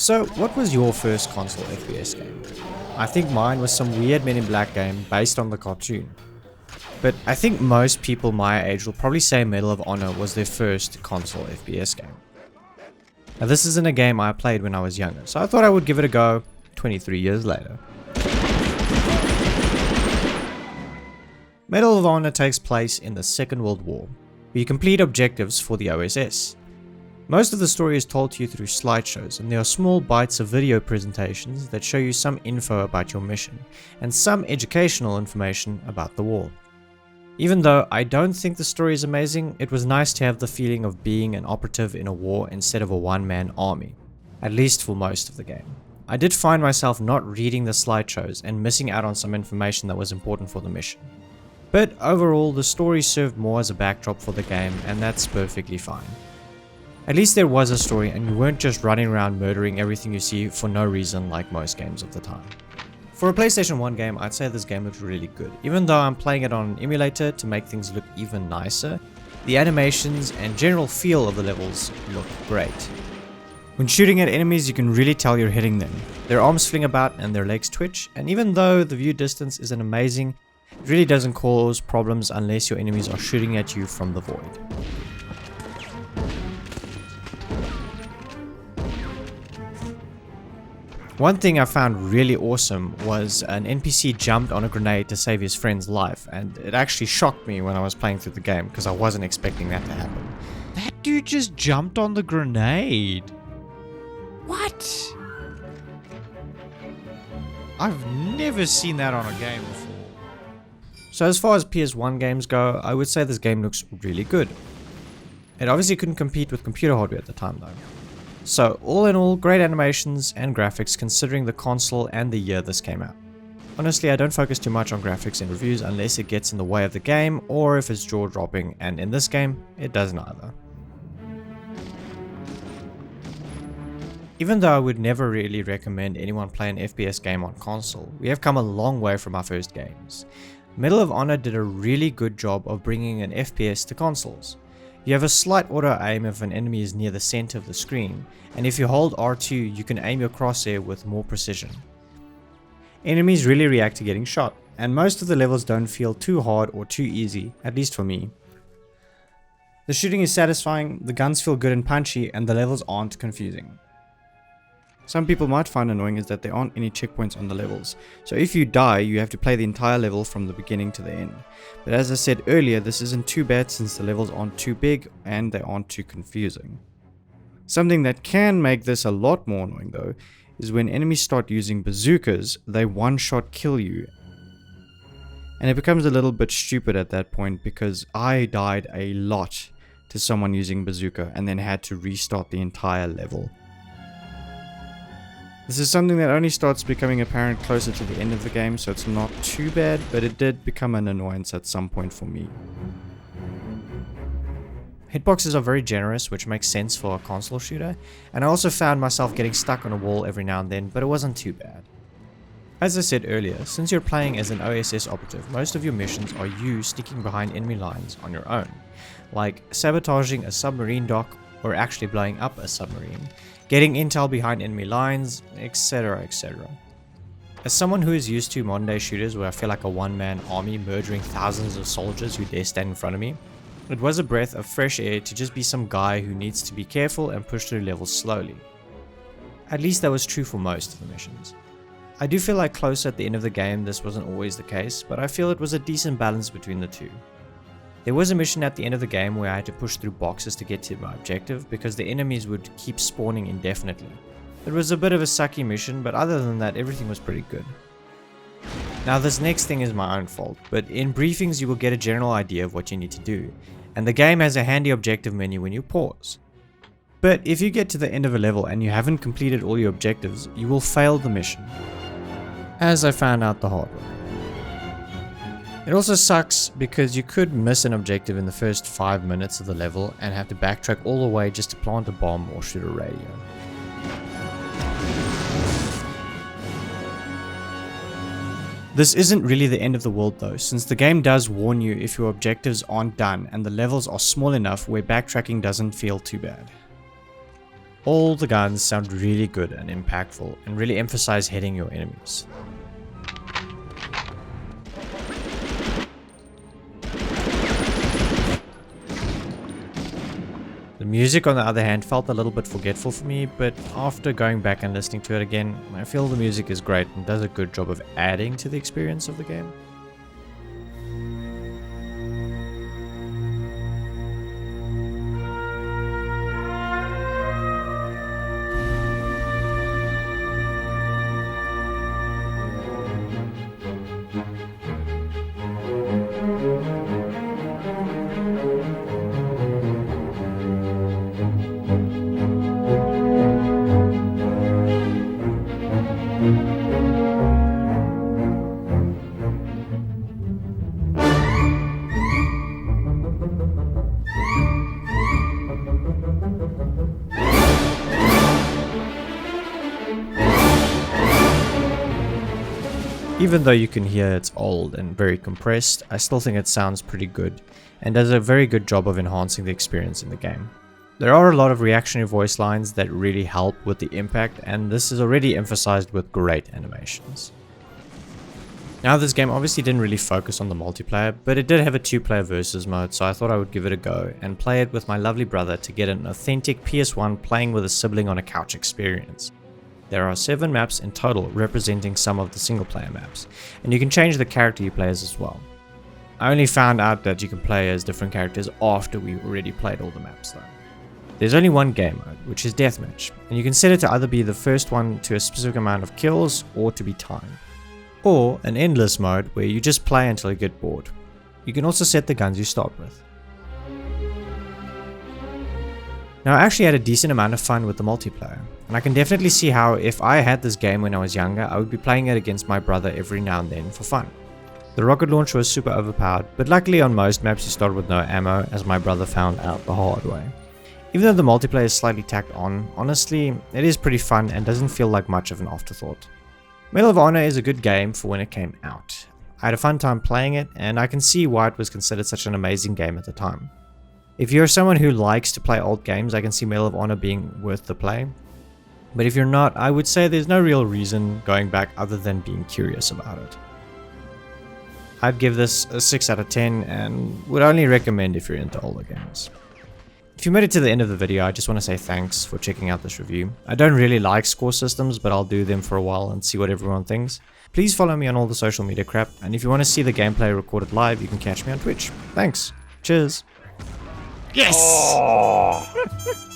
So, what was your first console FPS game? I think mine was some weird Men in Black game based on the cartoon. But I think most people my age will probably say Medal of Honor was their first console FPS game. Now this isn't a game I played when I was younger, so I thought I would give it a go 23 years later. Medal of Honor takes place in the Second World War, where you complete objectives for the OSS. Most of the story is told to you through slideshows, and there are small bites of video presentations that show you some info about your mission, and some educational information about the war. Even though I don't think the story is amazing, it was nice to have the feeling of being an operative in a war instead of a one-man army, at least for most of the game. I did find myself not reading the slideshows and missing out on some information that was important for the mission. But overall, the story served more as a backdrop for the game, and that's perfectly fine. At least there was a story and you weren't just running around murdering everything you see for no reason like most games of the time. For a PlayStation 1 game, I'd say this game looked really good. Even though I'm playing it on an emulator to make things look even nicer, the animations and general feel of the levels look great. When shooting at enemies, you can really tell you're hitting them. Their arms fling about and their legs twitch, and even though the view distance isn't amazing, it really doesn't cause problems unless your enemies are shooting at you from the void. One thing I found really awesome was an NPC jumped on a grenade to save his friend's life, and it actually shocked me when I was playing through the game because I wasn't expecting that to happen. That dude just jumped on the grenade. What? I've never seen that on a game before. So as far as PS1 games go, I would say this game looks really good. It obviously couldn't compete with computer hardware at the time though. So all in all, great animations and graphics considering the console and the year this came out. Honestly, I don't focus too much on graphics in reviews unless it gets in the way of the game or if it's jaw-dropping, and in this game, it does neither. Even though I would never really recommend anyone play an FPS game on console, we have come a long way from our first games. Medal of Honor did a really good job of bringing an FPS to consoles. You have a slight auto aim if an enemy is near the center of the screen, and if you hold R2 you can aim your crosshair with more precision. Enemies really react to getting shot, and most of the levels don't feel too hard or too easy, at least for me. The shooting is satisfying, the guns feel good and punchy, and the levels aren't confusing. Some people might find annoying is that there aren't any checkpoints on the levels, so if you die you have to play the entire level from the beginning to the end. But as I said earlier, this isn't too bad since the levels aren't too big and they aren't too confusing. Something that can make this a lot more annoying though, is when enemies start using bazookas, they one-shot kill you. And it becomes a little bit stupid at that point because I died a lot to someone using bazooka and then had to restart the entire level. This is something that only starts becoming apparent closer to the end of the game, so it's not too bad, but it did become an annoyance at some point for me. Hitboxes are very generous, which makes sense for a console shooter, and I also found myself getting stuck on a wall every now and then, but it wasn't too bad. As I said earlier, since you're playing as an OSS operative, most of your missions are you sneaking behind enemy lines on your own, like sabotaging a submarine dock or actually blowing up a submarine, getting intel behind enemy lines, etc, etc. As someone who is used to modern day shooters where I feel like a one-man army murdering thousands of soldiers who dare stand in front of me, it was a breath of fresh air to just be some guy who needs to be careful and push through levels slowly. At least that was true for most of the missions. I do feel like close at the end of the game this wasn't always the case, but I feel it was a decent balance between the two. There was a mission at the end of the game where I had to push through boxes to get to my objective because the enemies would keep spawning indefinitely. It was a bit of a sucky mission, but other than that everything was pretty good. Now this next thing is my own fault, but in briefings you will get a general idea of what you need to do, and the game has a handy objective menu when you pause. But if you get to the end of a level and you haven't completed all your objectives, you will fail the mission, as I found out the hard way. It also sucks because you could miss an objective in the first 5 minutes of the level and have to backtrack all the way just to plant a bomb or shoot a radio. This isn't really the end of the world though, since the game does warn you if your objectives aren't done and the levels are small enough where backtracking doesn't feel too bad. All the guns sound really good and impactful and really emphasize hitting your enemies. The music, on the other hand, felt a little bit forgetful for me, but after going back and listening to it again, I feel the music is great and does a good job of adding to the experience of the game. Even though you can hear it's old and very compressed, I still think it sounds pretty good and does a very good job of enhancing the experience in the game. There are a lot of reactionary voice lines that really help with the impact, and this is already emphasized with great animations. Now, this game obviously didn't really focus on the multiplayer, but it did have a 2-player versus mode, so I thought I would give it a go and play it with my lovely brother to get an authentic PS1 playing with a sibling on a couch experience. There are 7 maps in total, representing some of the single-player maps, and you can change the character you play as well. I only found out that you can play as different characters after we already played all the maps though. There's only one game mode, which is Deathmatch, and you can set it to either be the first one to a specific amount of kills or to be timed. Or an endless mode where you just play until you get bored. You can also set the guns you start with. Now, I actually had a decent amount of fun with the multiplayer, and I can definitely see how if I had this game when I was younger, I would be playing it against my brother every now and then for fun. The rocket launcher was super overpowered, but luckily on most maps you start with no ammo, as my brother found out the hard way. Even though the multiplayer is slightly tacked on, honestly, it is pretty fun and doesn't feel like much of an afterthought. Medal of Honor is a good game for when it came out. I had a fun time playing it, and I can see why it was considered such an amazing game at the time. If you're someone who likes to play old games, I can see Medal of Honor being worth the play. But if you're not, I would say there's no real reason going back other than being curious about it. I'd give this a 6 out of 10 and would only recommend if you're into older games. If you made it to the end of the video, I just want to say thanks for checking out this review. I don't really like score systems, but I'll do them for a while and see what everyone thinks. Please follow me on all the social media crap, and if you want to see the gameplay recorded live, you can catch me on Twitch. Thanks. Cheers. Yes! Oh.